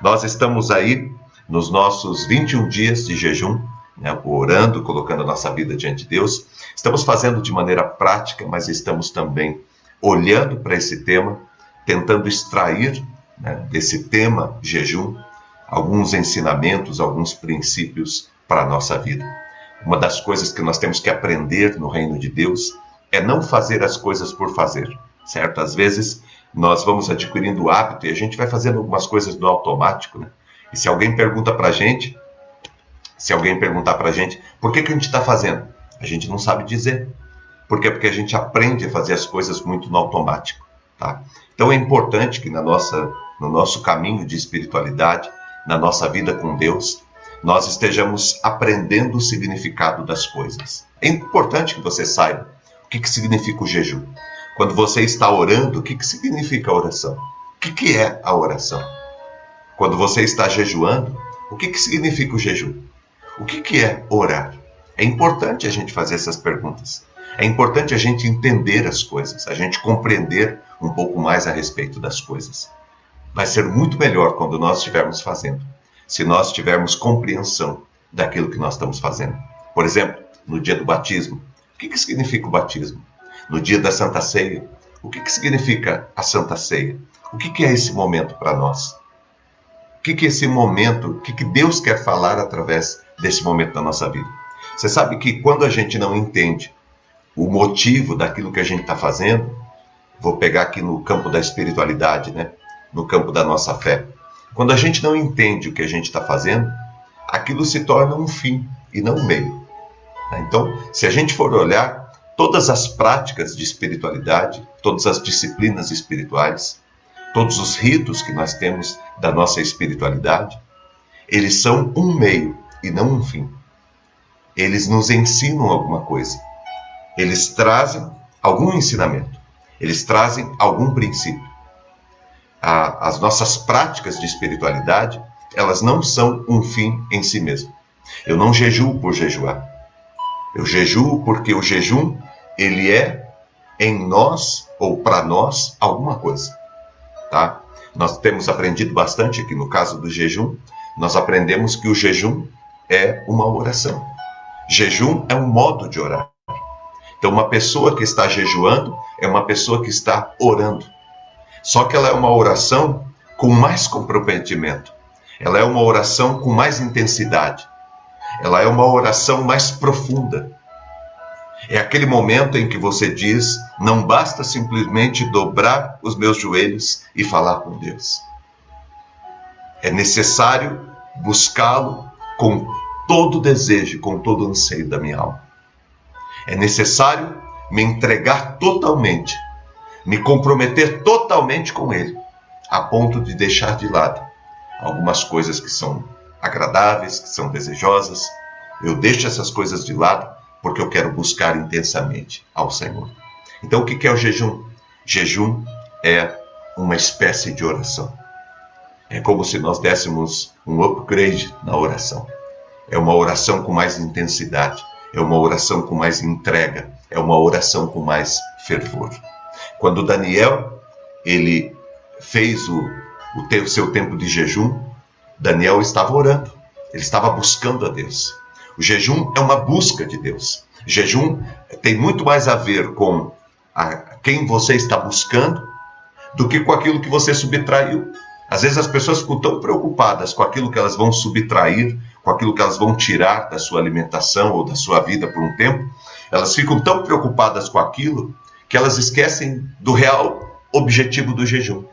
Nós estamos aí nos nossos 21 dias de jejum, né, orando, colocando a nossa vida diante de Deus. Estamos fazendo de maneira prática, mas estamos também olhando para esse tema, tentando extrair, né, desse tema jejum alguns ensinamentos, alguns princípios para a nossa vida. Uma das coisas que nós temos que aprender no reino de Deus é não fazer as coisas por fazer, certo? Às vezes nós vamos adquirindo o hábito e a gente vai fazendo algumas coisas no automático, né? E se alguém pergunta para a gente, por que a gente está fazendo? A gente não sabe dizer. Por quê? Porque a gente aprende a fazer as coisas muito no automático, tá? Então é importante que no nosso caminho de espiritualidade, na nossa vida com Deus, nós estejamos aprendendo o significado das coisas. É importante que você saiba o que significa o jejum. Quando você está orando, o que significa a oração? O que é a oração? Quando você está jejuando, o que significa o jejum? O que é orar? É importante a gente fazer essas perguntas. É importante a gente entender as coisas, a gente compreender um pouco mais a respeito das coisas. Vai ser muito melhor quando nós estivermos fazendo, se nós tivermos compreensão daquilo que nós estamos fazendo. Por exemplo, no dia do batismo, o que significa o batismo? No dia da Santa Ceia, o que significa a Santa Ceia? O que é esse momento para nós? O que é esse momento? O que Deus quer falar através desse momento da nossa vida? Você sabe que quando a gente não entende o motivo daquilo que a gente está fazendo, vou pegar aqui no campo da espiritualidade, né? No campo da nossa fé. Quando a gente não entende o que a gente está fazendo, aquilo se torna um fim e não um meio. Então, se a gente for olhar todas as práticas de espiritualidade, todas as disciplinas espirituais, todos os ritos que nós temos da nossa espiritualidade, eles são um meio e não um fim. Eles nos ensinam alguma coisa. Eles trazem algum ensinamento. Eles trazem algum princípio. As nossas práticas de espiritualidade, elas não são um fim em si mesmo. Eu não jejuo por jejuar. Eu jejuo porque o jejum, ele é em nós ou para nós alguma coisa, tá? Nós temos aprendido bastante aqui no caso do jejum, nós aprendemos que o jejum é uma oração. Jejum é um modo de orar. Então uma pessoa que está jejuando é uma pessoa que está orando. Só que ela é uma oração com mais comprometimento. Ela é uma oração com mais intensidade. Ela é uma oração mais profunda. É aquele momento em que você diz, não basta simplesmente dobrar os meus joelhos e falar com Deus. É necessário buscá-lo com todo o desejo, com todo o anseio da minha alma. É necessário me entregar totalmente, me comprometer totalmente com Ele, a ponto de deixar de lado algumas coisas que são agradáveis, que são desejosas. Eu deixo essas coisas de lado porque eu quero buscar intensamente ao Senhor. Então, o que é o jejum? Jejum é uma espécie de oração. É como se nós dessemos um upgrade na oração. É uma oração com mais intensidade. É uma oração com mais entrega. É uma oração com mais fervor. Quando Daniel ele fez o seu tempo de jejum, Daniel estava orando. Ele estava buscando a Deus. O jejum é uma busca de Deus. Jejum tem muito mais a ver com quem você está buscando do que com aquilo que você subtraiu. Às vezes as pessoas ficam tão preocupadas com aquilo que elas vão subtrair, com aquilo que elas vão tirar da sua alimentação ou da sua vida por um tempo. Elas ficam tão preocupadas com aquilo que elas esquecem do real objetivo do jejum,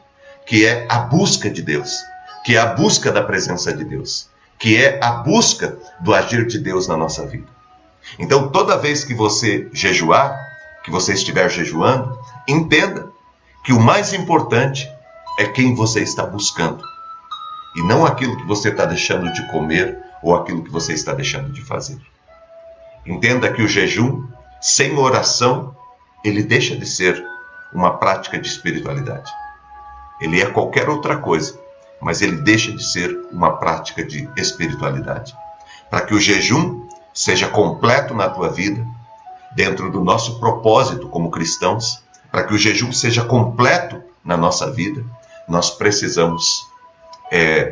que é a busca de Deus, que é a busca da presença de Deus, que é a busca do agir de Deus na nossa vida. Então, toda vez que você jejuar, que você estiver jejuando, entenda que o mais importante é quem você está buscando, e não aquilo que você está deixando de comer ou aquilo que você está deixando de fazer. Entenda que o jejum, sem oração, ele deixa de ser uma prática de espiritualidade. Ele é qualquer outra coisa, mas ele deixa de ser uma prática de espiritualidade. Para que o jejum seja completo na tua vida, dentro do nosso propósito como cristãos, para que o jejum seja completo na nossa vida, nós precisamos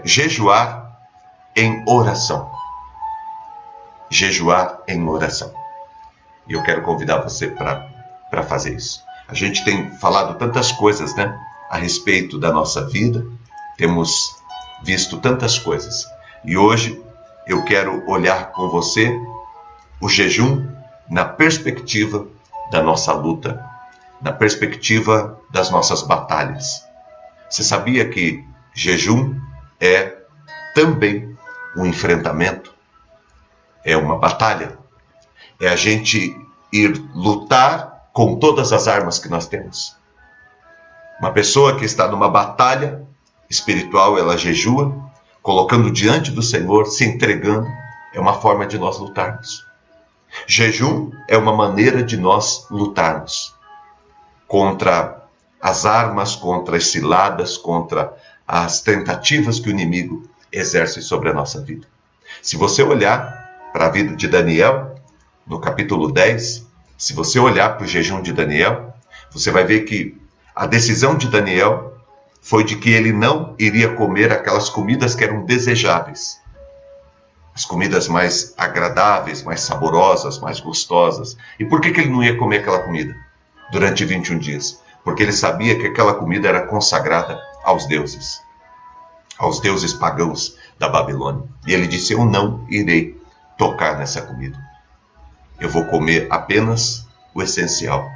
jejuar em oração. Jejuar em oração. E eu quero convidar você para fazer isso. A gente tem falado tantas coisas, né, a respeito da nossa vida, temos visto tantas coisas. E hoje eu quero olhar com você o jejum na perspectiva da nossa luta, na perspectiva das nossas batalhas. Você sabia que jejum é também um enfrentamento? É uma batalha. É a gente ir lutar com todas as armas que nós temos. Uma pessoa que está numa batalha espiritual, ela jejua, colocando diante do Senhor, se entregando, é uma forma de nós lutarmos. Jejum é uma maneira de nós lutarmos contra as armas, contra as ciladas, contra as tentativas que o inimigo exerce sobre a nossa vida. Se você olhar para a vida de Daniel, no capítulo 10, se você olhar para o jejum de Daniel, você vai ver que a decisão de Daniel foi de que ele não iria comer aquelas comidas que eram desejáveis. As comidas mais agradáveis, mais saborosas, mais gostosas. E por que ele não ia comer aquela comida durante 21 dias? Porque ele sabia que aquela comida era consagrada aos deuses pagãos da Babilônia. E ele disse, eu não irei tocar nessa comida. Eu vou comer apenas o essencial.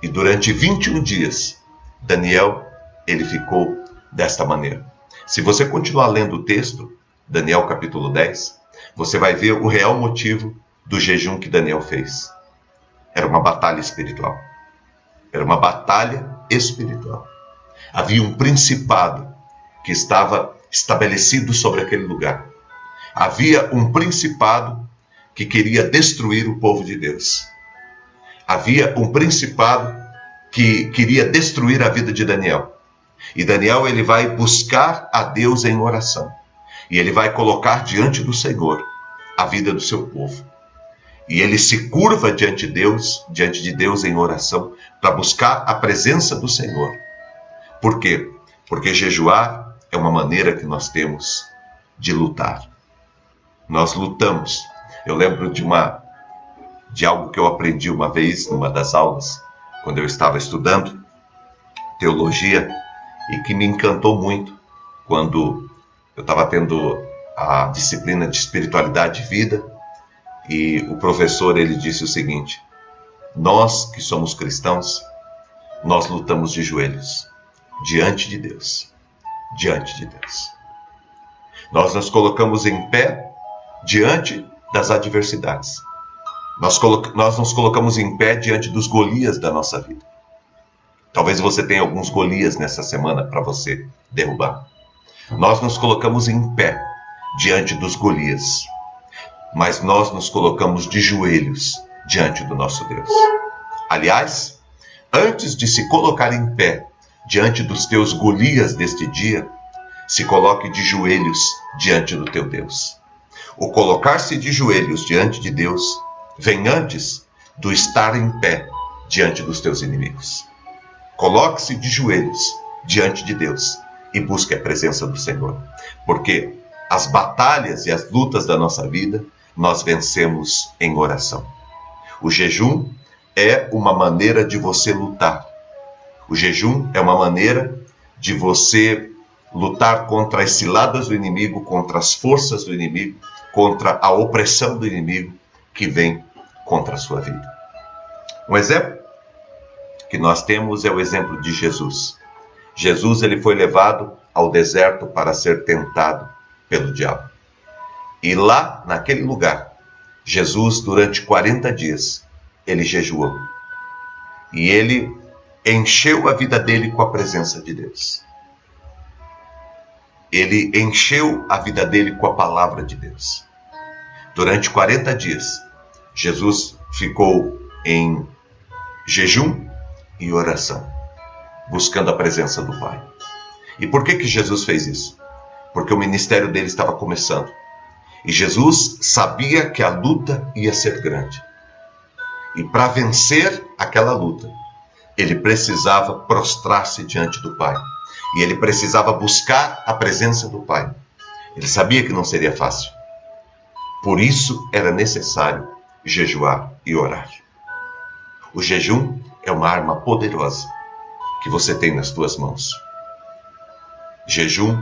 E durante 21 dias, Daniel, ele ficou desta maneira. Se você continuar lendo o texto, Daniel capítulo 10, você vai ver o real motivo do jejum que Daniel fez. Era uma batalha espiritual. Era uma batalha espiritual. Havia um principado que estava estabelecido sobre aquele lugar. Havia um principado que queria destruir o povo de Deus. Havia um principado que queria destruir a vida de Daniel. E Daniel, ele vai buscar a Deus em oração. E ele vai colocar diante do Senhor a vida do seu povo. E ele se curva diante de Deus em oração para buscar a presença do Senhor. Por quê? Porque jejuar é uma maneira que nós temos de lutar. Nós lutamos. Eu lembro de algo que eu aprendi uma vez numa das aulas, quando eu estava estudando teologia, e que me encantou muito quando eu estava tendo a disciplina de espiritualidade e vida, e o professor, ele disse o seguinte: nós que somos cristãos, nós lutamos de joelhos, diante de Deus, diante de Deus. Nós nos colocamos em pé diante das adversidades. Nós nos colocamos em pé diante dos Golias da nossa vida. Talvez você tenha alguns Golias nessa semana para você derrubar. Nós nos colocamos em pé diante dos Golias, mas nós nos colocamos de joelhos diante do nosso Deus. Aliás, antes de se colocar em pé diante dos teus Golias deste dia, se coloque de joelhos diante do teu Deus. O colocar-se de joelhos diante de Deus vem antes do estar em pé diante dos teus inimigos. Coloque-se de joelhos diante de Deus e busque a presença do Senhor. Porque as batalhas e as lutas da nossa vida, nós vencemos em oração. O jejum é uma maneira de você lutar. O jejum é uma maneira de você lutar contra as ciladas do inimigo, contra as forças do inimigo, contra a opressão do inimigo que vem contra a sua vida. Um exemplo que nós temos é o exemplo de Jesus. Jesus, ele foi levado ao deserto para ser tentado pelo diabo. E lá, naquele lugar, Jesus, durante 40 dias, ele jejuou. E ele encheu a vida dele com a presença de Deus. Ele encheu a vida dele com a palavra de Deus. Durante 40 dias, Jesus ficou em jejum e oração, buscando a presença do Pai. E por que Jesus fez isso? Porque o ministério dele estava começando. E Jesus sabia que a luta ia ser grande. E para vencer aquela luta, ele precisava prostrar-se diante do Pai. E ele precisava buscar a presença do Pai. Ele sabia que não seria fácil. Por isso era necessário jejuar e orar. O jejum é uma arma poderosa que você tem nas tuas mãos. Jejum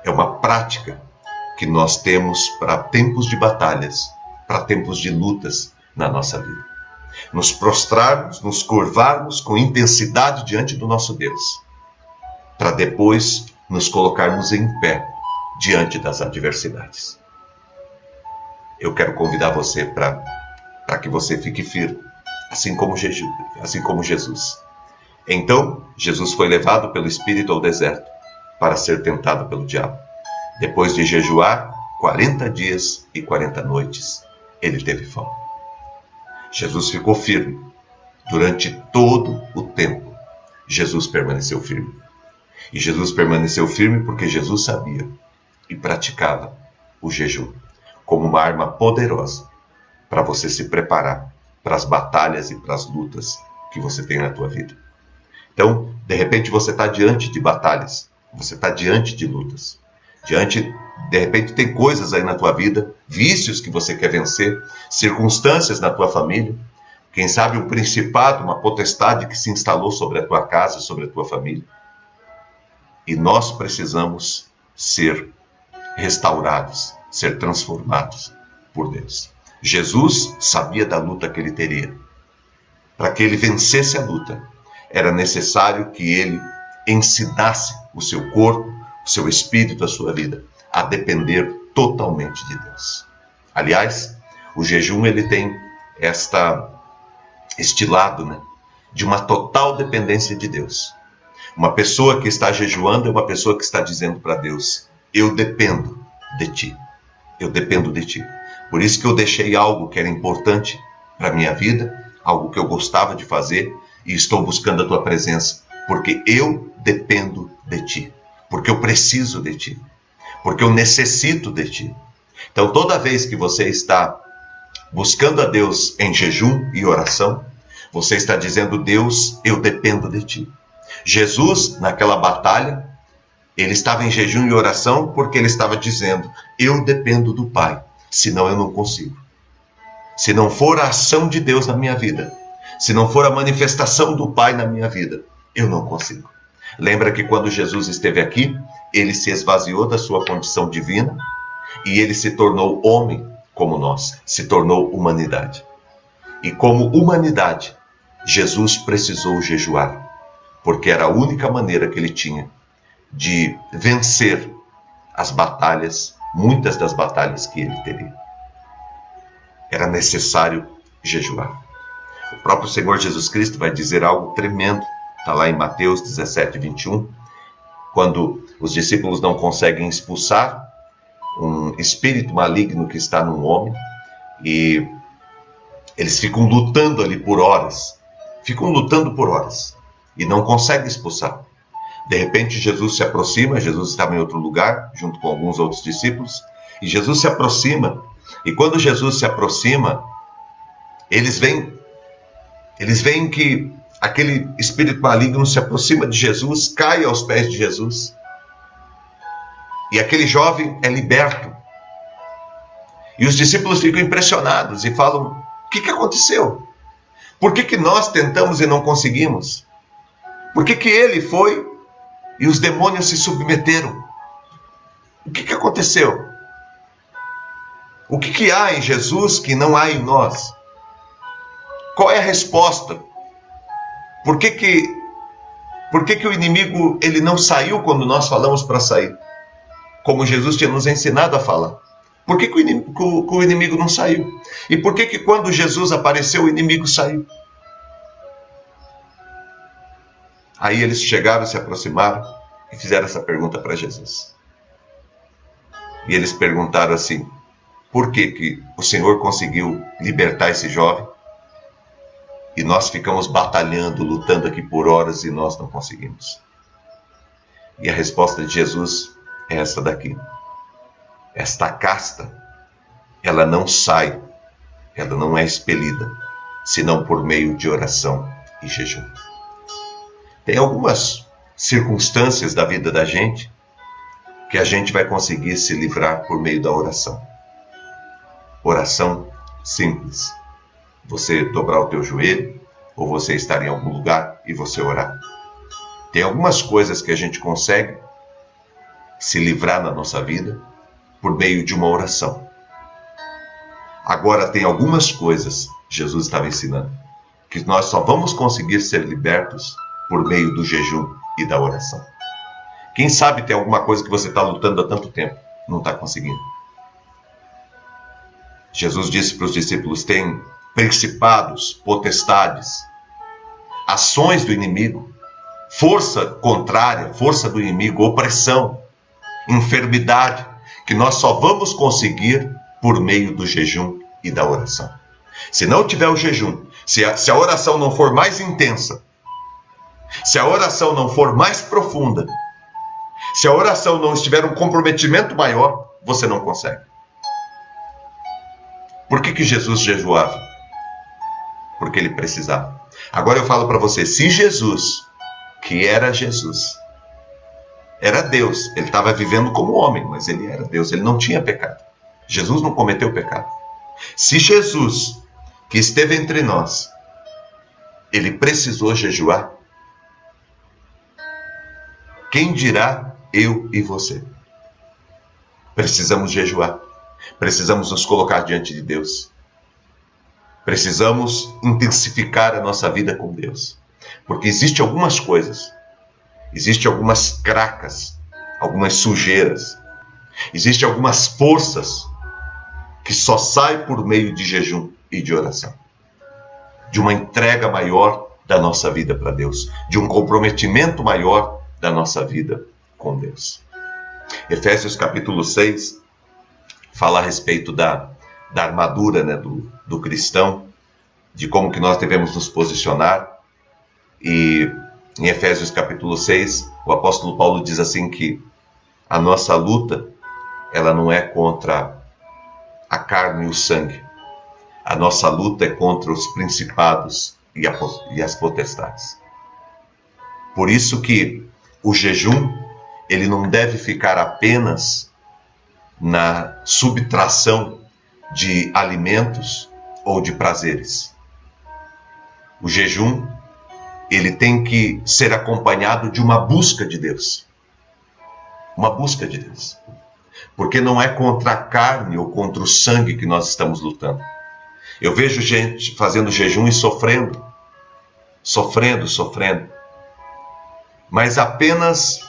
é uma prática que nós temos para tempos de batalhas, para tempos de lutas na nossa vida. Nos prostrarmos, nos curvarmos com intensidade diante do nosso Deus, para depois nos colocarmos em pé diante das adversidades. Eu quero convidar você para que você fique firme, assim como Jesus. Então, Jesus foi levado pelo Espírito ao deserto para ser tentado pelo diabo. Depois de jejuar 40 dias e 40 noites, ele teve fome. Jesus ficou firme. Durante todo o tempo, Jesus permaneceu firme. E Jesus permaneceu firme porque Jesus sabia e praticava o jejum como uma arma poderosa para você se preparar para as batalhas e para as lutas que você tem na tua vida. Então, de repente você está diante de batalhas, você está diante de lutas. De repente tem coisas aí na tua vida, vícios que você quer vencer, circunstâncias na tua família, quem sabe um principado, uma potestade que se instalou sobre a tua casa, sobre a tua família. E nós precisamos ser restaurados, ser transformados por Deus. Jesus sabia da luta que ele teria. Para que ele vencesse a luta, era necessário que ele ensinasse o seu corpo, o seu espírito, a sua vida, a depender totalmente de Deus. Aliás, o jejum ele tem este lado, né, de uma total dependência de Deus. Uma pessoa que está jejuando é uma pessoa que está dizendo para Deus: eu dependo de ti. Eu dependo de ti. Por isso que eu deixei algo que era importante para a minha vida, algo que eu gostava de fazer, e estou buscando a tua presença, porque eu dependo de ti. Porque eu preciso de ti. Porque eu necessito de ti. Então, toda vez que você está buscando a Deus em jejum e oração, você está dizendo: Deus, eu dependo de ti. Jesus, naquela batalha, ele estava em jejum e oração porque ele estava dizendo: eu dependo do Pai, senão eu não consigo. Se não for a ação de Deus na minha vida, se não for a manifestação do Pai na minha vida, eu não consigo. Lembra que quando Jesus esteve aqui, ele se esvaziou da sua condição divina e ele se tornou homem como nós, se tornou humanidade. E como humanidade, Jesus precisou jejuar, porque era a única maneira que ele tinha de vencer as batalhas, muitas das batalhas que ele teria. Era necessário jejuar. O próprio Senhor Jesus Cristo vai dizer algo tremendo. Está lá em Mateus 17, 21, quando os discípulos não conseguem expulsar um espírito maligno que está num homem, e eles ficam lutando ali por horas, e não conseguem expulsar. De repente Jesus se aproxima, Jesus estava em outro lugar, junto com alguns outros discípulos, e Jesus se aproxima, e quando Jesus se aproxima, eles veem que aquele espírito maligno se aproxima de Jesus, cai aos pés de Jesus, e aquele jovem é liberto. E os discípulos ficam impressionados e falam: o que aconteceu? Por que nós tentamos e não conseguimos? Por que ele foi e os demônios se submeteram? O que aconteceu? O que há em Jesus que não há em nós? Qual é a resposta? Por que o inimigo ele não saiu quando nós falamos para sair? Como Jesus tinha nos ensinado a falar. Por que o inimigo não saiu? E por que quando Jesus apareceu o inimigo saiu? Aí eles chegaram, se aproximaram e fizeram essa pergunta para Jesus. E eles perguntaram assim: por que o Senhor conseguiu libertar esse jovem? E nós ficamos batalhando, lutando aqui por horas e nós não conseguimos. E a resposta de Jesus é essa daqui. Esta casta, ela não sai, ela não é expelida, senão por meio de oração e jejum. Tem algumas circunstâncias da vida da gente que a gente vai conseguir se livrar por meio da oração. Oração simples. Você dobrar o teu joelho, ou você estar em algum lugar e você orar. Tem algumas coisas que a gente consegue se livrar na nossa vida por meio de uma oração. Agora, tem algumas coisas, Jesus estava ensinando, que nós só vamos conseguir ser libertos por meio do jejum e da oração. Quem sabe tem alguma coisa que você está lutando há tanto tempo, não está conseguindo. Jesus disse para os discípulos, tem principados, potestades, ações do inimigo, força contrária, força do inimigo, opressão, enfermidade, que nós só vamos conseguir por meio do jejum e da oração. Se não tiver o jejum, se a oração não for mais intensa, se a oração não for mais profunda, se a oração não estiver um comprometimento maior, você não consegue. Por que Jesus jejuava? Porque ele precisava. Agora eu falo para você, se Jesus, que era Jesus, era Deus, ele estava vivendo como homem, mas ele era Deus, ele não tinha pecado. Jesus não cometeu pecado. Se Jesus, que esteve entre nós, ele precisou jejuar, quem dirá eu e você? Precisamos jejuar. Precisamos nos colocar diante de Deus. Precisamos intensificar a nossa vida com Deus. Porque existem algumas coisas, existem algumas cracas, algumas sujeiras, existem algumas forças que só saem por meio de jejum e de oração. De uma entrega maior da nossa vida para Deus. De um comprometimento maior da nossa vida com Deus. Efésios capítulo 6 fala a respeito da armadura, né, do cristão, de como que nós devemos nos posicionar. E em Efésios capítulo 6, o apóstolo Paulo diz assim que a nossa luta, ela não é contra a carne e o sangue. A nossa luta é contra os principados e as potestades. Por isso que o jejum, ele não deve ficar apenas na subtração de alimentos ou de prazeres. O jejum, ele tem que ser acompanhado de uma busca de Deus. Uma busca de Deus. Porque não é contra a carne ou contra o sangue que nós estamos lutando. Eu vejo gente fazendo jejum e sofrendo. Sofrendo. Mas apenas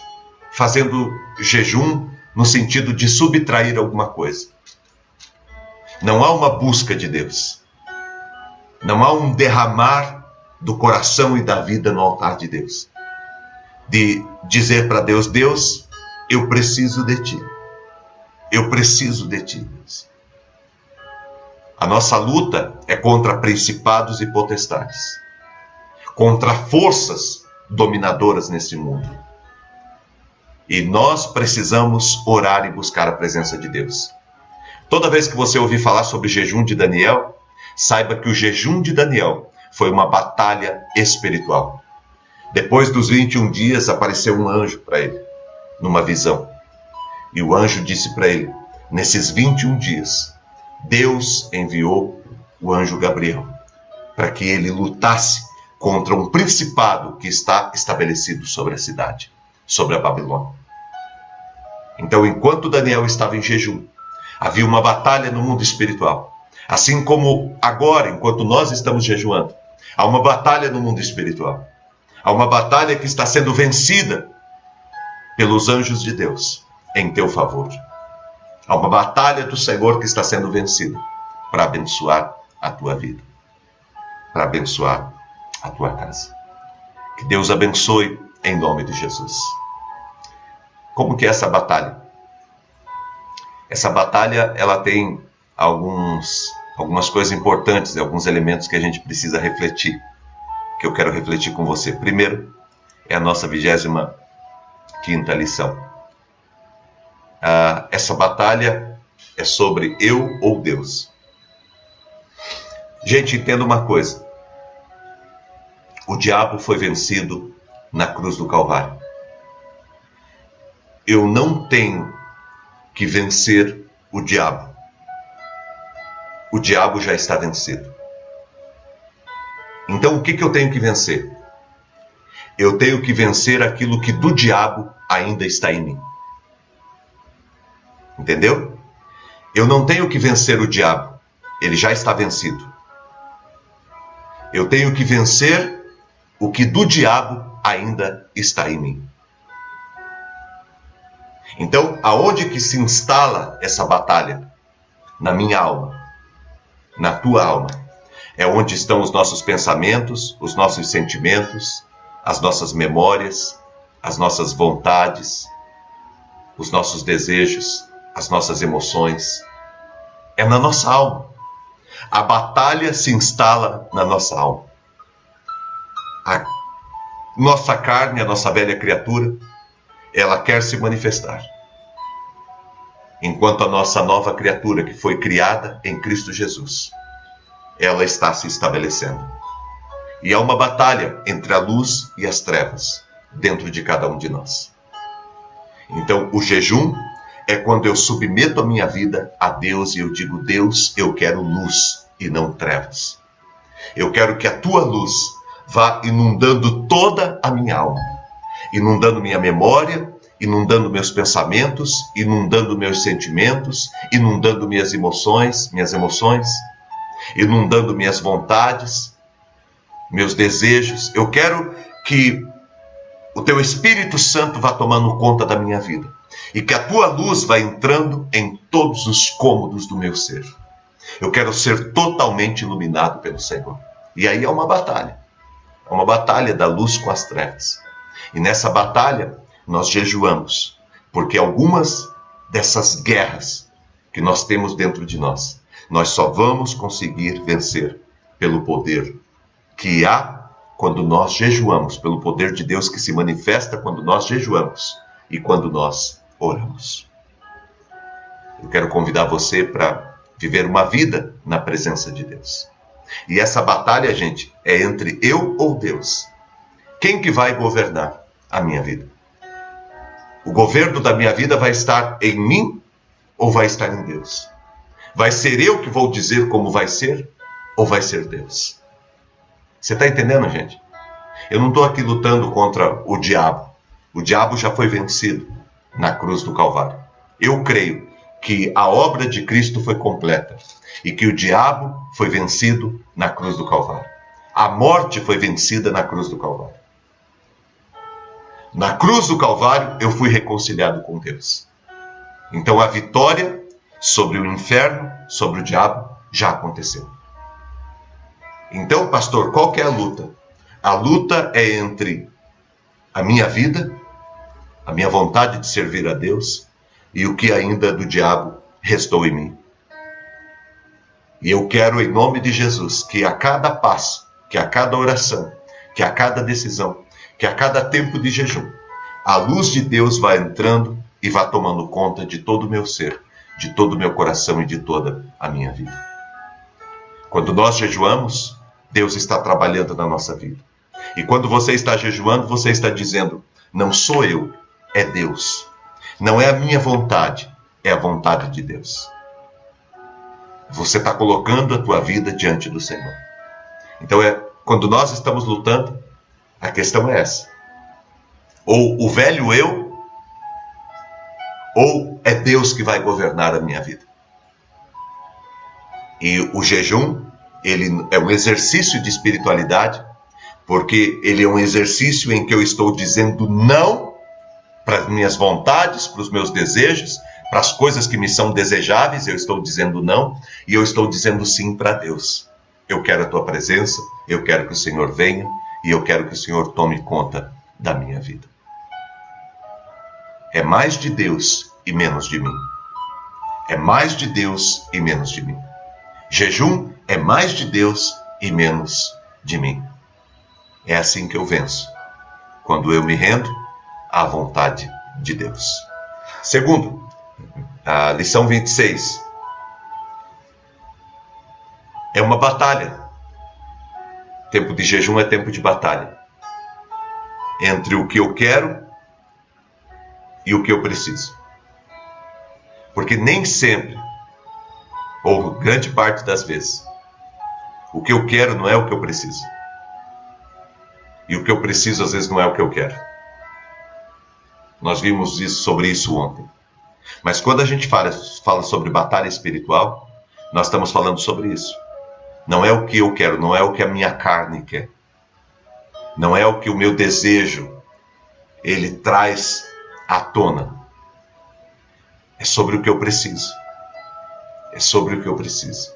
fazendo jejum no sentido de subtrair alguma coisa. Não há uma busca de Deus. Não há um derramar do coração e da vida no altar de Deus. De dizer para Deus, Deus, eu preciso de Ti. Eu preciso de Ti, Deus. A nossa luta é contra principados e potestades. Contra forças dominadoras nesse mundo. E nós precisamos orar e buscar a presença de Deus. Toda vez que você ouvir falar sobre o jejum de Daniel, saiba que o jejum de Daniel foi uma batalha espiritual. Depois dos 21 dias, apareceu um anjo para ele, numa visão. E o anjo disse para ele, nesses 21 dias, Deus enviou o anjo Gabriel, para que ele lutasse contra um principado que está estabelecido sobre a cidade, sobre a Babilônia. Então, enquanto Daniel estava em jejum, havia uma batalha no mundo espiritual. Assim como agora, enquanto nós estamos jejuando, há uma batalha no mundo espiritual. Há uma batalha que está sendo vencida pelos anjos de Deus em teu favor. Há uma batalha do Senhor que está sendo vencida para abençoar a tua vida, para abençoar a tua casa. Que Deus abençoe em nome de Jesus. Como que é essa batalha? Essa batalha, ela tem algumas coisas importantes, alguns elementos que a gente precisa refletir, que eu quero refletir com você. Primeiro, é a nossa 25ª lição. Essa batalha é sobre eu ou Deus. Gente, entenda uma coisa. O diabo foi vencido na cruz do Calvário. eu não tenho que vencer o diabo. O diabo já está vencido. Então o que eu tenho que vencer? Eu tenho que vencer aquilo que do diabo ainda está em mim. Entendeu? Eu não tenho que vencer o diabo. Ele já está vencido. Eu tenho que vencer o que do diabo ainda está em mim. Então, aonde que se instala essa batalha? Na minha alma, na tua alma. É onde estão os nossos pensamentos, os nossos sentimentos, as nossas memórias, as nossas vontades, os nossos desejos, as nossas emoções. É na nossa alma. A batalha se instala na nossa alma. A nossa carne, a nossa velha criatura, ela quer se manifestar. Enquanto a nossa nova criatura, que foi criada em Cristo Jesus, ela está se estabelecendo. E há uma batalha entre a luz e as trevas dentro de cada um de nós. Então, o jejum é quando eu submeto a minha vida a Deus e eu digo: Deus, eu quero luz e não trevas. Eu quero que a tua luz vá inundando toda a minha alma, inundando minha memória, inundando meus pensamentos, inundando meus sentimentos, inundando minhas emoções, inundando minhas vontades, meus desejos. Eu quero que o teu Espírito Santo vá tomando conta da minha vida e que a tua luz vá entrando em todos os cômodos do meu ser. Eu quero ser totalmente iluminado pelo Senhor. E aí é uma batalha da luz com as trevas. E nessa batalha nós jejuamos, porque algumas dessas guerras que nós temos dentro de nós, nós só vamos conseguir vencer pelo poder que há quando nós jejuamos, pelo poder de Deus que se manifesta quando nós jejuamos e quando nós oramos. Eu quero convidar você para viver uma vida na presença de Deus. E essa batalha, gente, é entre eu ou Deus. Quem que vai governar a minha vida? O governo da minha vida vai estar em mim ou vai estar em Deus? Vai ser eu que vou dizer como vai ser ou vai ser Deus? Você está entendendo, gente? Eu não estou aqui lutando contra o diabo. O diabo já foi vencido na cruz do Calvário. Eu creio que a obra de Cristo foi completa e que o diabo foi vencido na cruz do Calvário. A morte foi vencida na cruz do Calvário. Na cruz do Calvário eu fui reconciliado com Deus. Então a vitória sobre o inferno, sobre o diabo, já aconteceu. Então, pastor, qual que é a luta? A luta é entre a minha vida, a minha vontade de servir a Deus e o que ainda do diabo restou em mim. E eu quero, em nome de Jesus, que a cada passo, que a cada oração, que a cada decisão, que a cada tempo de jejum, a luz de Deus vá entrando e vá tomando conta de todo o meu ser, de todo o meu coração e de toda a minha vida. Quando nós jejuamos, Deus está trabalhando na nossa vida. E quando você está jejuando, você está dizendo: não sou eu, é Deus. Não é a minha vontade, é a vontade de Deus. Você está colocando a tua vida diante do Senhor. Então, quando nós estamos lutando, a questão é essa. Ou o velho eu, ou é Deus que vai governar a minha vida. E o jejum, ele é um exercício de espiritualidade, porque ele é um exercício em que eu estou dizendo não para as minhas vontades, para os meus desejos, para as coisas que me são desejáveis, eu estou dizendo não, e eu estou dizendo sim para Deus. Eu quero a tua presença, eu quero que o Senhor venha, e eu quero que o Senhor tome conta da minha vida. É mais de Deus e menos de mim. É mais de Deus e menos de mim. Jejum é mais de Deus e menos de mim. É assim que eu venço, quando eu me rendo à vontade de Deus. Segundo, a lição 26. É uma batalha. Tempo de jejum é tempo de batalha. Entre o que eu quero e o que eu preciso. Porque nem sempre, ou grande parte das vezes, o que eu quero não é o que eu preciso. E o que eu preciso às vezes não é o que eu quero. Nós vimos sobre isso ontem. Mas quando a gente fala sobre batalha espiritual, nós estamos falando sobre isso. Não é o que eu quero, não é o que a minha carne quer. Não é o que o meu desejo, ele traz à tona. É sobre o que eu preciso. É sobre o que eu preciso.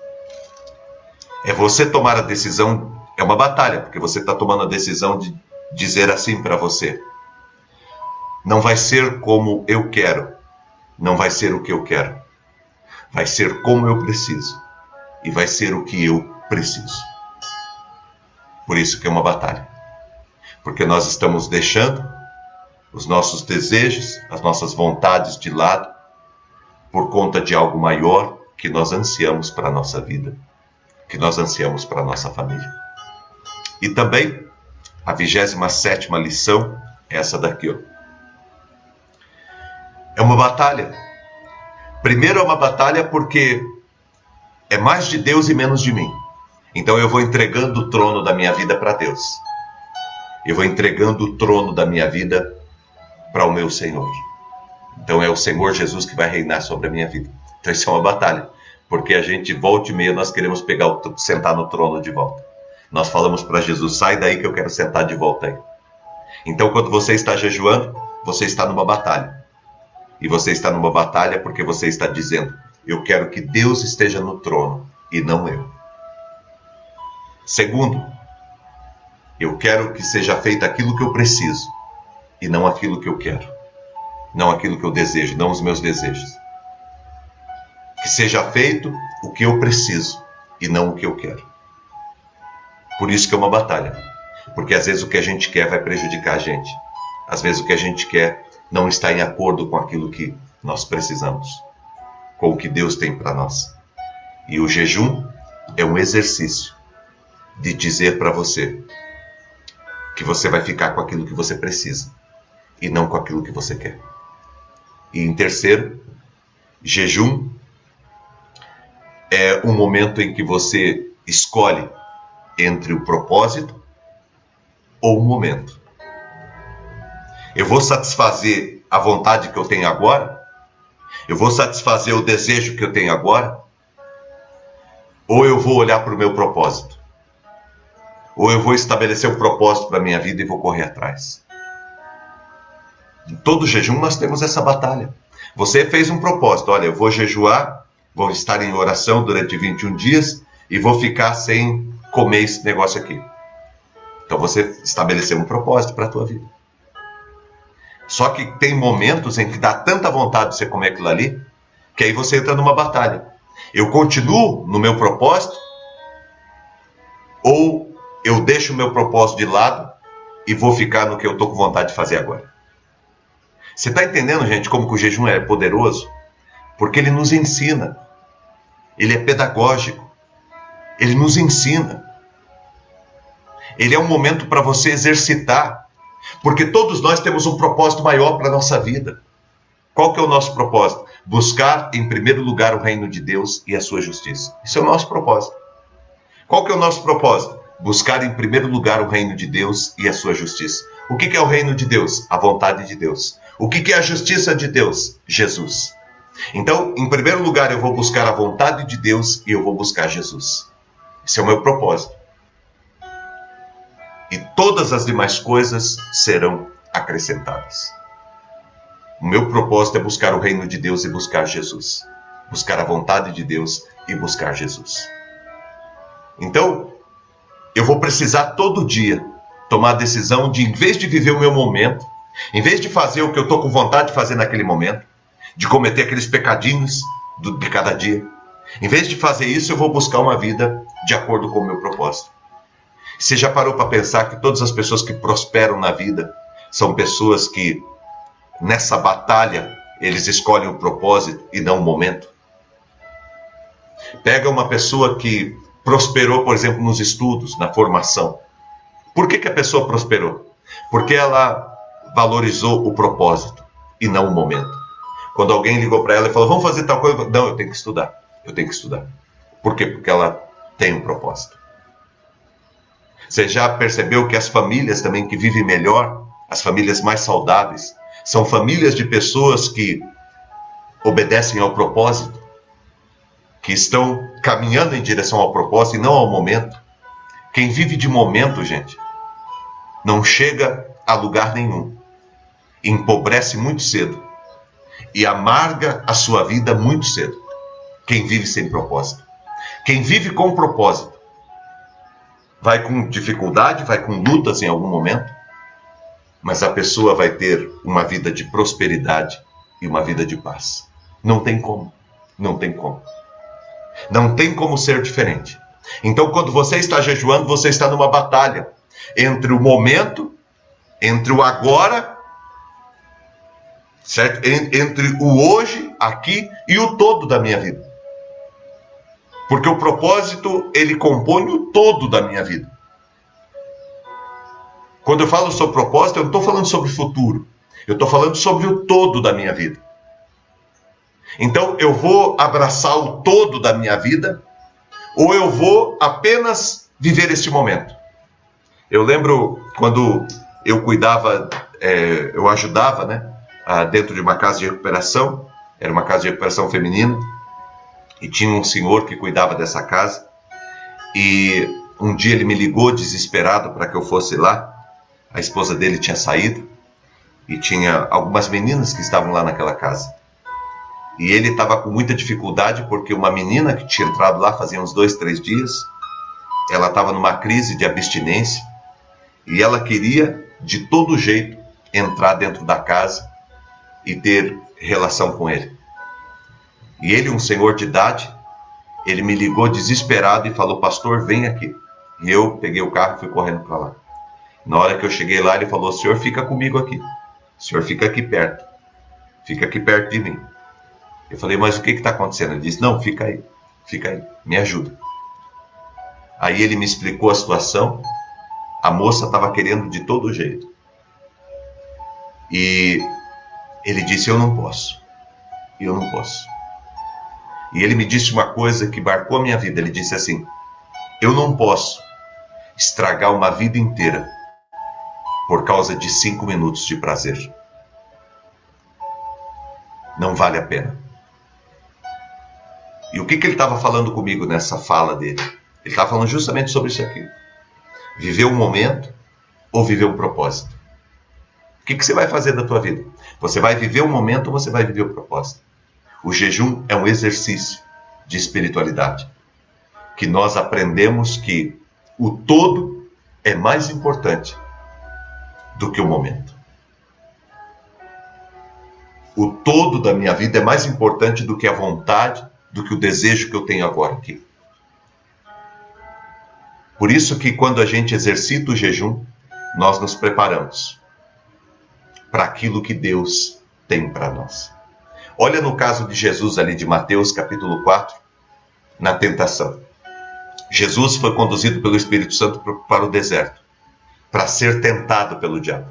É você tomar a decisão, é uma batalha, porque você está tomando a decisão de dizer assim para você: não vai ser como eu quero, não vai ser o que eu quero, vai ser como eu preciso, e vai ser o que eu preciso. Por isso que é uma batalha. Porque nós estamos deixando os nossos desejos, as nossas vontades de lado, por conta de algo maior que nós ansiamos para a nossa vida, que nós ansiamos para a nossa família. E também, a 27ª lição, essa daqui, ó. É uma batalha. Primeiro é uma batalha porque é mais de Deus e menos de mim. Então eu vou entregando o trono da minha vida para Deus. Eu vou entregando o trono da minha vida para o meu Senhor. Então é o Senhor Jesus que vai reinar sobre a minha vida. Então isso é uma batalha. Porque a gente, volta e meia, nós queremos sentar no trono de volta. Nós falamos para Jesus: sai daí que eu quero sentar de volta aí. Então quando você está jejuando, você está numa batalha. E você está numa batalha porque você está dizendo: eu quero que Deus esteja no trono e não eu. Segundo, eu quero que seja feito aquilo que eu preciso e não aquilo que eu quero. Não aquilo que eu desejo, não os meus desejos. Que seja feito o que eu preciso e não o que eu quero. Por isso que é uma batalha. Porque às vezes o que a gente quer vai prejudicar a gente. Às vezes o que a gente quer não está em acordo com aquilo que nós precisamos, com o que Deus tem para nós. E o jejum é um exercício de dizer para você que você vai ficar com aquilo que você precisa e não com aquilo que você quer. E em terceiro, jejum é um momento em que você escolhe entre o propósito ou o momento. Eu vou satisfazer a vontade que eu tenho agora? Eu vou satisfazer o desejo que eu tenho agora? Ou eu vou olhar para o meu propósito? Ou eu vou estabelecer um propósito para a minha vida e vou correr atrás? Em todo jejum nós temos essa batalha. Você fez um propósito: olha, eu vou jejuar, vou estar em oração durante 21 dias e vou ficar sem comer esse negócio aqui. Então você estabeleceu um propósito para a tua vida. Só que tem momentos em que dá tanta vontade de você comer aquilo ali, que aí você entra numa batalha. Eu continuo no meu propósito, ou eu deixo o meu propósito de lado e vou ficar no que eu estou com vontade de fazer agora. Você está entendendo, gente, como que o jejum é poderoso? Porque ele nos ensina. Ele é pedagógico. Ele nos ensina. Ele é um momento para você exercitar. Porque todos nós temos um propósito maior para a nossa vida. Qual que é o nosso propósito? Buscar em primeiro lugar o reino de Deus e a sua justiça. Isso é o nosso propósito. Qual que é o nosso propósito? Buscar em primeiro lugar o reino de Deus e a sua justiça. O que é o reino de Deus? A vontade de Deus. O que é a justiça de Deus? Jesus. Então, em primeiro lugar, eu vou buscar a vontade de Deus e eu vou buscar Jesus. Esse é o meu propósito. E todas as demais coisas serão acrescentadas. O meu propósito é buscar o reino de Deus e buscar Jesus. Buscar a vontade de Deus e buscar Jesus. Então, eu vou precisar todo dia tomar a decisão de, em vez de viver o meu momento, em vez de fazer o que eu estou com vontade de fazer naquele momento, de cometer aqueles pecadinhos de cada dia, em vez de fazer isso, eu vou buscar uma vida de acordo com o meu propósito. Você já parou para pensar que todas as pessoas que prosperam na vida são pessoas que, nessa batalha, eles escolhem o propósito e não o momento? Pega uma pessoa que prosperou, por exemplo, nos estudos, na formação. Por que a pessoa prosperou? Porque ela valorizou o propósito. e não o momento. Quando alguém ligou para ela e falou, vamos fazer tal coisa, não, eu tenho que estudar. Eu tenho que estudar. Por quê? Porque ela tem um propósito. Você já percebeu que as famílias também que vivem melhor, as famílias mais saudáveis, são famílias de pessoas que obedecem ao propósito, que estão caminhando em direção ao propósito e não ao momento. Quem vive de momento, gente, não chega a lugar nenhum, empobrece muito cedo e amarga a sua vida muito cedo. Quem vive sem propósito. Quem vive com propósito vai com dificuldade, vai com lutas em algum momento, mas a pessoa vai ter uma vida de prosperidade e uma vida de paz. Não tem como. Não tem como. Não tem como ser diferente. Então, quando você está jejuando, você está numa batalha entre o momento, entre o agora, certo? Entre o hoje, aqui, e o todo da minha vida. Porque o propósito, ele compõe o todo da minha vida. Quando eu falo sobre propósito, eu não estou falando sobre o futuro. Eu estou falando sobre o todo da minha vida. Então, eu vou abraçar o todo da minha vida, ou eu vou apenas viver este momento. Eu lembro quando eu cuidava, eu ajudava, né, dentro de uma casa de recuperação, era uma casa de recuperação feminina, e tinha um senhor que cuidava dessa casa, e um dia ele me ligou desesperado para que eu fosse lá. A esposa dele tinha saído, e tinha algumas meninas que estavam lá naquela casa. E ele estava com muita dificuldade, porque uma menina que tinha entrado lá fazia uns 2, 3 dias, ela estava numa crise de abstinência, e ela queria, de todo jeito, entrar dentro da casa e ter relação com ele. E ele, um senhor de idade, ele me ligou desesperado e falou, pastor, vem aqui. E eu peguei o carro e fui correndo para lá. Na hora que eu cheguei lá, ele falou, senhor, fica comigo aqui. O senhor fica aqui perto. Fica aqui perto de mim. Eu falei, mas o que está acontecendo? Ele disse, não, fica aí, me ajuda. Aí ele me explicou a situação, a moça estava querendo de todo jeito. E ele disse, eu não posso. E ele me disse uma coisa que marcou a minha vida, ele disse assim, eu não posso estragar uma vida inteira por causa de 5 minutos de prazer. Não vale a pena. E o que ele estava falando comigo nessa fala dele? Ele estava falando justamente sobre isso aqui. Viver um momento ou viver um propósito? O que você vai fazer da tua vida? Você vai viver um momento ou você vai viver um propósito? O jejum é um exercício de espiritualidade. Que nós aprendemos que o todo é mais importante do que o momento. O todo da minha vida é mais importante do que a vontade, do que o desejo que eu tenho agora aqui. Por isso que quando a gente exercita o jejum, nós nos preparamos para aquilo que Deus tem para nós. Olha no caso de Jesus ali de Mateus capítulo 4, na tentação. Jesus foi conduzido pelo Espírito Santo para o deserto, para ser tentado pelo diabo.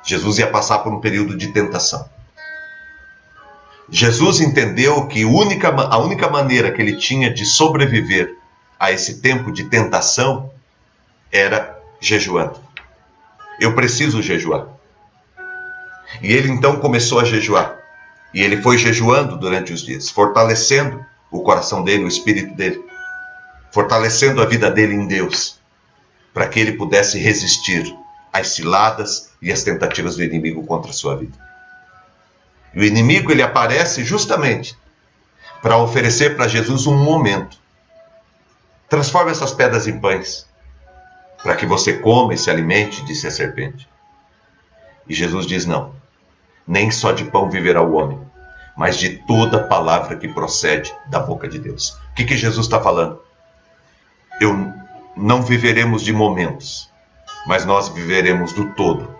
Jesus ia passar por um período de tentação. Jesus entendeu que a única maneira que ele tinha de sobreviver a esse tempo de tentação era jejuando. Eu preciso jejuar. E ele então começou a jejuar. E ele foi jejuando durante os dias, fortalecendo o coração dele, o espírito dele, fortalecendo a vida dele em Deus, para que ele pudesse resistir às ciladas e às tentativas do inimigo contra a sua vida. E o inimigo, ele aparece justamente para oferecer para Jesus um momento. Transforma essas pedras em pães, para que você coma e se alimente, disse a serpente. E Jesus diz, não, nem só de pão viverá o homem, mas de toda palavra que procede da boca de Deus. O que Jesus está falando? Não viveremos de momentos, mas nós viveremos do todo,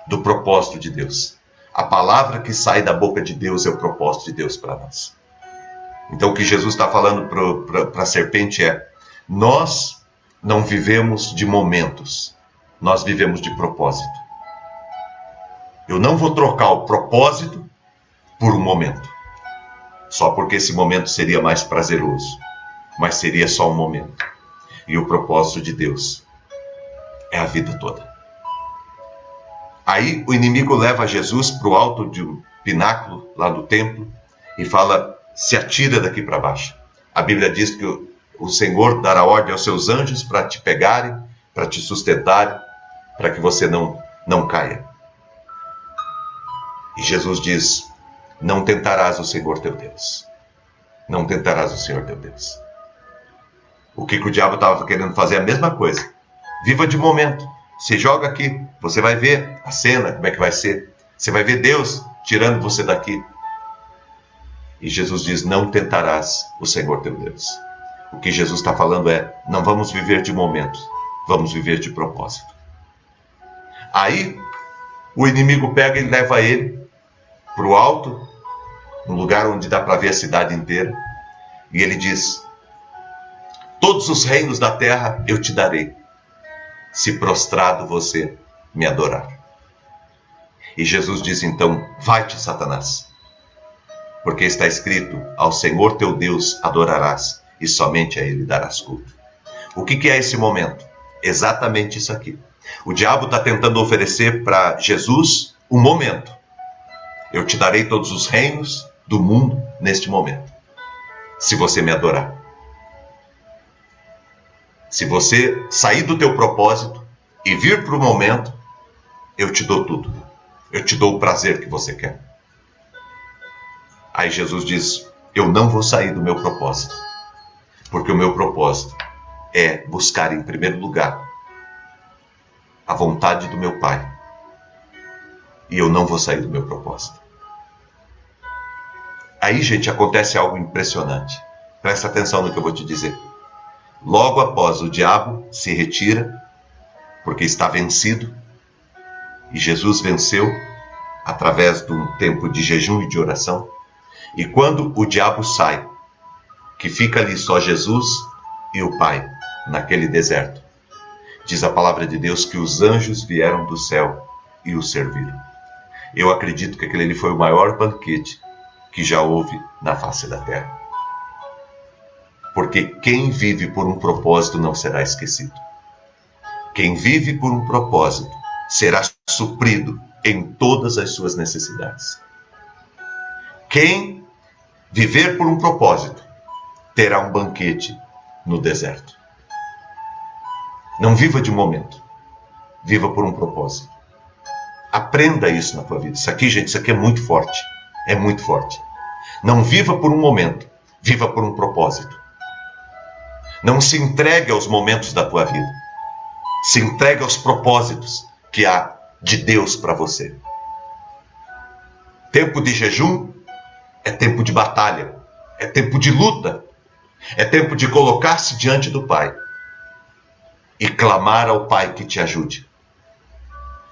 do propósito de Deus. A palavra que sai da boca de Deus é o propósito de Deus para nós. Então o que Jesus está falando para a serpente é, nós não vivemos de momentos, nós vivemos de propósito. Eu não vou trocar o propósito por um momento. Só porque esse momento seria mais prazeroso. Mas seria só um momento. E o propósito de Deus é a vida toda. Aí o inimigo leva Jesus para o alto de um pináculo lá do templo e fala, se atira daqui para baixo. A Bíblia diz que o Senhor dará ordem aos seus anjos para te pegarem, para te sustentarem, para que você não caia. E Jesus diz, não tentarás o Senhor teu Deus. Não tentarás o Senhor teu Deus. O que o diabo estava querendo fazer é a mesma coisa. Viva de momento. Se joga aqui, você vai ver a cena, como é que vai ser. Você vai ver Deus tirando você daqui. E Jesus diz, não tentarás o Senhor teu Deus. O que Jesus está falando é, não vamos viver de momento, vamos viver de propósito. Aí, o inimigo pega e leva ele para o alto, no lugar onde dá para ver a cidade inteira. E ele diz, todos os reinos da terra eu te darei, se prostrado você me adorar. E Jesus diz então, vai-te, Satanás, porque está escrito, ao Senhor teu Deus adorarás, e somente a Ele darás culto. O que é esse momento? Exatamente isso aqui. O diabo está tentando oferecer para Jesus um momento. Eu te darei todos os reinos do mundo neste momento, se você me adorar. Se você sair do teu propósito e vir para o momento, eu te dou tudo. Eu te dou o prazer que você quer. Aí Jesus diz, eu não vou sair do meu propósito, porque o meu propósito é buscar em primeiro lugar a vontade do meu Pai. E eu não vou sair do meu propósito. Aí, gente, acontece algo impressionante. Presta atenção no que eu vou te dizer. Logo após o diabo se retira, porque está vencido, e Jesus venceu através de um tempo de jejum e de oração. E quando o diabo sai, que fica ali só Jesus e o Pai, naquele deserto, diz a palavra de Deus que os anjos vieram do céu e o serviram. Eu acredito que aquele ali foi o maior banquete que já houve na face da terra. Porque quem vive por um propósito não será esquecido. Quem vive por um propósito será suprido em todas as suas necessidades. Quem viver por um propósito terá um banquete no deserto. Não viva de momento. Viva por um propósito. Aprenda isso na tua vida. Isso aqui, gente, isso aqui é muito forte. É muito forte. Não viva por um momento. Viva por um propósito. Não se entregue aos momentos da tua vida. Se entregue aos propósitos que há de Deus para você. Tempo de jejum é tempo de batalha. É tempo de luta. É tempo de colocar-se diante do Pai e clamar ao Pai que te ajude.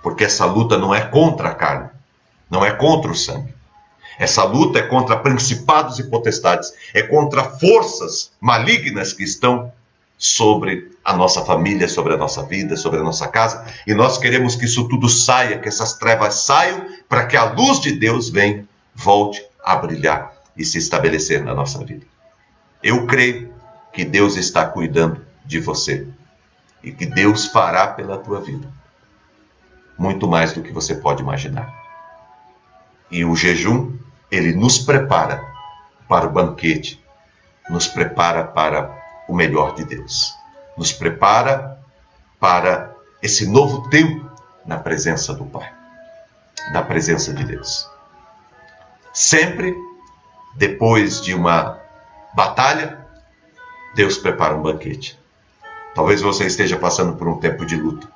Porque essa luta não é contra a carne, não é contra o sangue. Essa luta é contra principados e potestades, é contra forças malignas que estão sobre a nossa família, sobre a nossa vida, sobre a nossa casa. E nós queremos que isso tudo saia, que essas trevas saiam, para que a luz de Deus venha, volte a brilhar e se estabelecer na nossa vida. Eu creio que Deus está cuidando de você e que Deus fará pela tua vida muito mais do que você pode imaginar. E o jejum, ele nos prepara para o banquete, nos prepara para o melhor de Deus, nos prepara para esse novo tempo na presença do Pai, na presença de Deus. Sempre depois de uma batalha, Deus prepara um banquete. Talvez você esteja passando por um tempo de luta.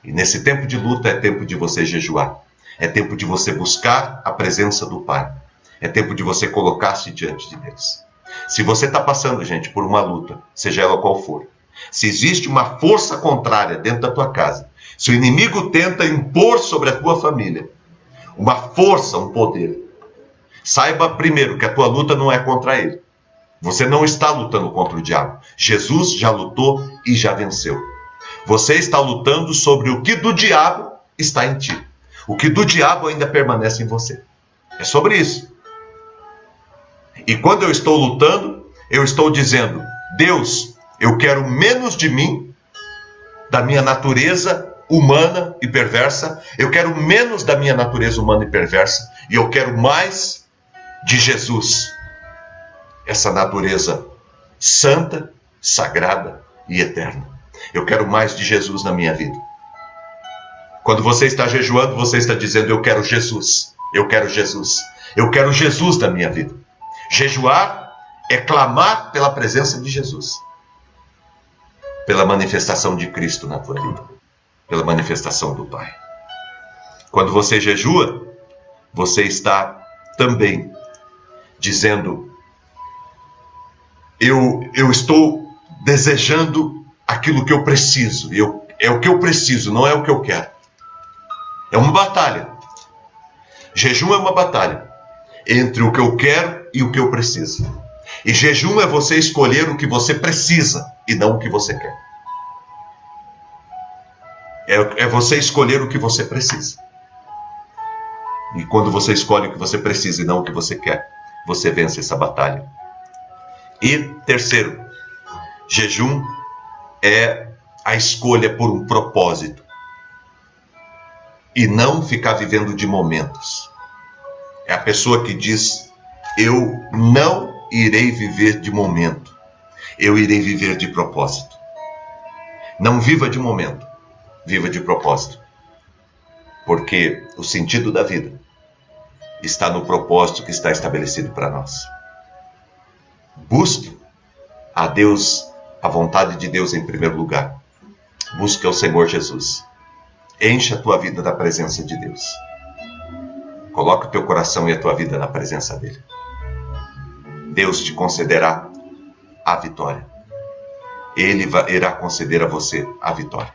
E nesse tempo de luta é tempo de você jejuar. É tempo de você buscar a presença do Pai. É tempo de você colocar-se diante de Deus. Se você está passando, gente, por uma luta, seja ela qual for, se existe uma força contrária dentro da tua casa, se o inimigo tenta impor sobre a tua família uma força, um poder, saiba primeiro que a tua luta não é contra ele. Você não está lutando contra o diabo. Jesus já lutou e já venceu. Você está lutando sobre o que do diabo está em ti. O que do diabo ainda permanece em você. É sobre isso. E quando eu estou lutando, eu estou dizendo: Deus, eu quero menos de mim, da minha natureza humana e perversa. Eu quero menos da minha natureza humana e perversa. E eu quero mais de Jesus. Essa natureza santa, sagrada e eterna. Eu quero mais de Jesus na minha vida. Quando você está jejuando, você está dizendo: eu quero Jesus. Eu quero Jesus. Eu quero Jesus na minha vida. Jejuar é clamar pela presença de Jesus. Pela manifestação de Cristo na tua vida. Pela manifestação do Pai. Quando você jejua, você está também dizendo: eu estou desejando aquilo que eu preciso. É o que eu preciso, não é o que eu quero. É uma batalha. Jejum é uma batalha entre o que eu quero e o que eu preciso. E jejum é você escolher o que você precisa e não o que você quer. É você escolher o que você precisa. E quando você escolhe o que você precisa e não o que você quer, você vence essa batalha. E terceiro, jejum é a escolha por um propósito. E não ficar vivendo de momentos. É a pessoa que diz: eu não irei viver de momento. Eu irei viver de propósito. Não viva de momento. Viva de propósito. Porque o sentido da vida está no propósito que está estabelecido para nós. Busque a Deus, a vontade de Deus em primeiro lugar. Busque ao Senhor Jesus. Encha a tua vida da presença de Deus. Coloque o teu coração e a tua vida na presença dele. Deus te concederá a vitória. Ele irá conceder a você a vitória.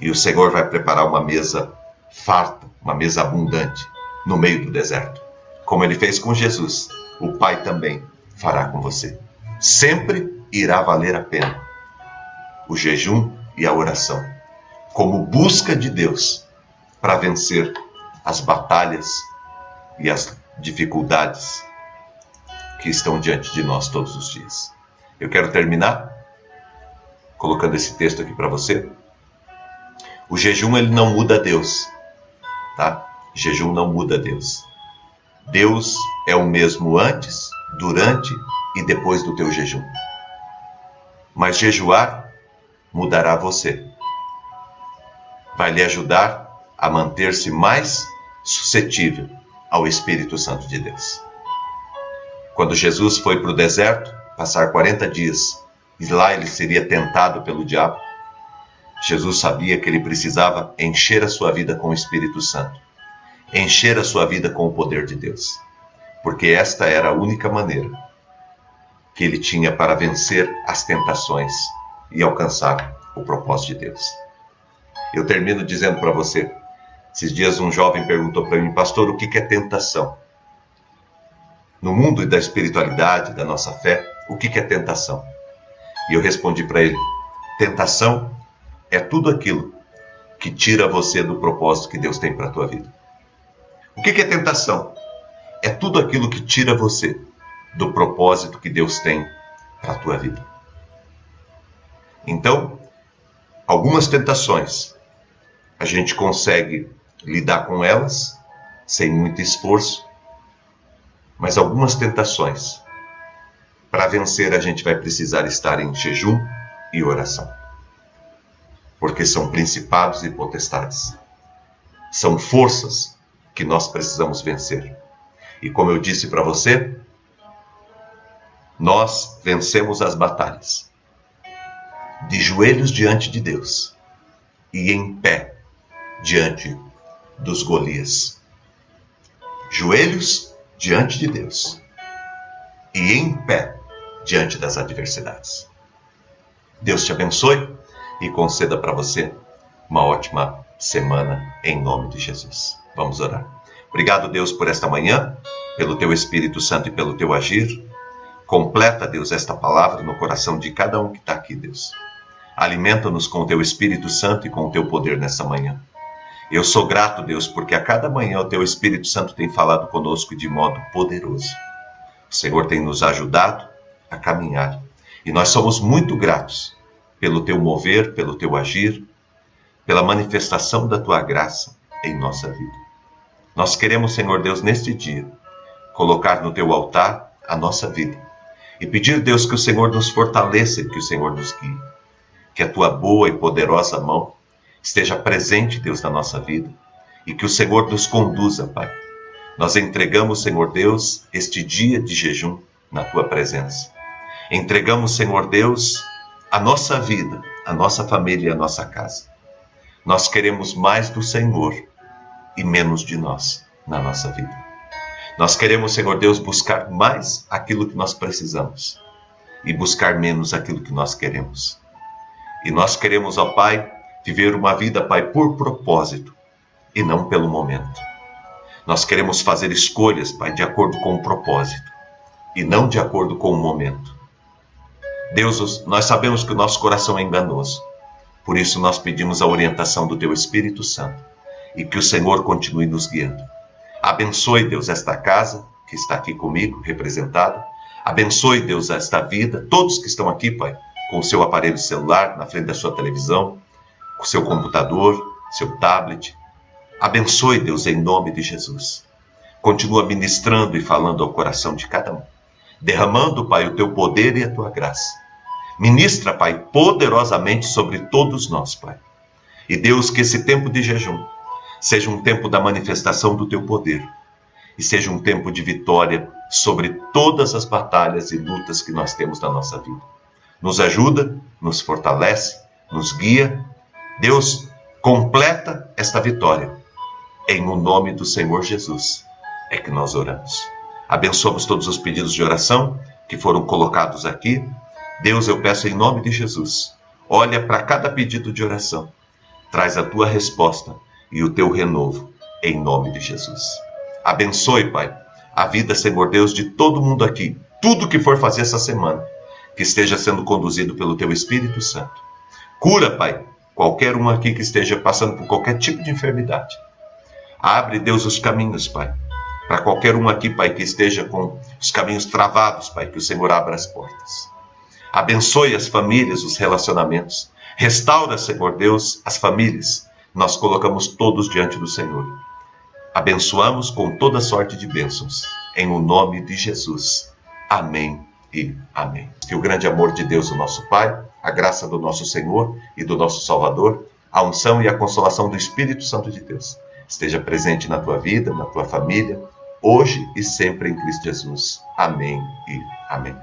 E o Senhor vai preparar uma mesa farta, uma mesa abundante, no meio do deserto. Como ele fez com Jesus, o Pai também fará com você. Sempre irá valer a pena o jejum e a oração, como busca de Deus para vencer as batalhas e as dificuldades que estão diante de nós todos os dias. Eu quero terminar colocando esse texto aqui para você. O jejum, ele não muda Deus, tá? Jejum não muda Deus. Deus é o mesmo antes, durante e depois do teu jejum. Mas jejuar mudará você. Vai lhe ajudar a manter-se mais suscetível ao Espírito Santo de Deus. Quando Jesus foi para o deserto, passar 40 dias, e lá ele seria tentado pelo diabo, Jesus sabia que ele precisava encher a sua vida com o Espírito Santo. Encher a sua vida com o poder de Deus. Porque esta era a única maneira que ele tinha para vencer as tentações e alcançar o propósito de Deus. Eu termino dizendo para você, esses dias um jovem perguntou para mim: pastor, o que é tentação? No mundo da espiritualidade, da nossa fé, o que é tentação? E eu respondi para ele: tentação é tudo aquilo que tira você do propósito que Deus tem para a tua vida. O que é tentação? É tudo aquilo que tira você do propósito que Deus tem para a tua vida. Então, algumas tentações, a gente consegue lidar com elas sem muito esforço, mas algumas tentações, para vencer, a gente vai precisar estar em jejum e oração. Porque são principados e potestades. São forças que nós precisamos vencer. E como eu disse para você, nós vencemos as batalhas de joelhos diante de Deus e em pé diante dos Golias. Joelhos diante de Deus e em pé diante das adversidades. Deus te abençoe e conceda para você uma ótima semana em nome de Jesus. Vamos orar. Obrigado, Deus, por esta manhã, pelo teu Espírito Santo e pelo teu agir. Completa, Deus, esta palavra no coração de cada um que está aqui, Deus. Alimenta-nos com o teu Espírito Santo e com o teu poder nessa manhã. Eu sou grato, Deus, porque a cada manhã o Teu Espírito Santo tem falado conosco de modo poderoso. O Senhor tem nos ajudado a caminhar. E nós somos muito gratos pelo Teu mover, pelo Teu agir, pela manifestação da Tua graça em nossa vida. Nós queremos, Senhor Deus, neste dia, colocar no Teu altar a nossa vida. E pedir, Deus, que o Senhor nos fortaleça e que o Senhor nos guie. Que a Tua boa e poderosa mão esteja presente, Deus, na nossa vida. E que o Senhor nos conduza, Pai. Nós entregamos, Senhor Deus, este dia de jejum na Tua presença. Entregamos, Senhor Deus, a nossa vida, a nossa família e a nossa casa. Nós queremos mais do Senhor e menos de nós na nossa vida. Nós queremos, Senhor Deus, buscar mais aquilo que nós precisamos e buscar menos aquilo que nós queremos. E nós queremos, ó Pai, viver uma vida, Pai, por propósito e não pelo momento. Nós queremos fazer escolhas, Pai, de acordo com o propósito e não de acordo com o momento. Deus, nós sabemos que o nosso coração é enganoso. Por isso nós pedimos a orientação do Teu Espírito Santo e que o Senhor continue nos guiando. Abençoe, Deus, esta casa que está aqui comigo, representada. Abençoe, Deus, esta vida, todos que estão aqui, Pai, com o seu aparelho celular, na frente da sua televisão, com o seu computador, seu tablet. Abençoe, Deus, em nome de Jesus. Continua ministrando e falando ao coração de cada um. Derramando, Pai, o Teu poder e a Tua graça. Ministra, Pai, poderosamente sobre todos nós, Pai. E Deus, que esse tempo de jejum seja um tempo da manifestação do Teu poder. E seja um tempo de vitória sobre todas as batalhas e lutas que nós temos na nossa vida. Nos ajuda, nos fortalece, nos guia. Deus, completa esta vitória. Em o nome do Senhor Jesus é que nós oramos. Abençoamos todos os pedidos de oração que foram colocados aqui. Deus, eu peço em nome de Jesus, olha para cada pedido de oração. Traz a Tua resposta e o Teu renovo, em nome de Jesus. Abençoe, Pai, a vida, Senhor Deus, de todo mundo aqui. Tudo que for fazer essa semana, que esteja sendo conduzido pelo Teu Espírito Santo. Cura, Pai, qualquer um aqui que esteja passando por qualquer tipo de enfermidade. Abre, Deus, os caminhos, Pai. Para qualquer um aqui, Pai, que esteja com os caminhos travados, Pai, que o Senhor abra as portas. Abençoe as famílias, os relacionamentos. Restaura, Senhor Deus, as famílias. Nós colocamos todos diante do Senhor. Abençoamos com toda sorte de bênçãos. Em o nome de Jesus. Amém e amém. Que o grande amor de Deus, o nosso Pai, a graça do nosso Senhor e do nosso Salvador, a unção e a consolação do Espírito Santo de Deus, esteja presente na tua vida, na tua família, hoje e sempre em Cristo Jesus. Amém e amém.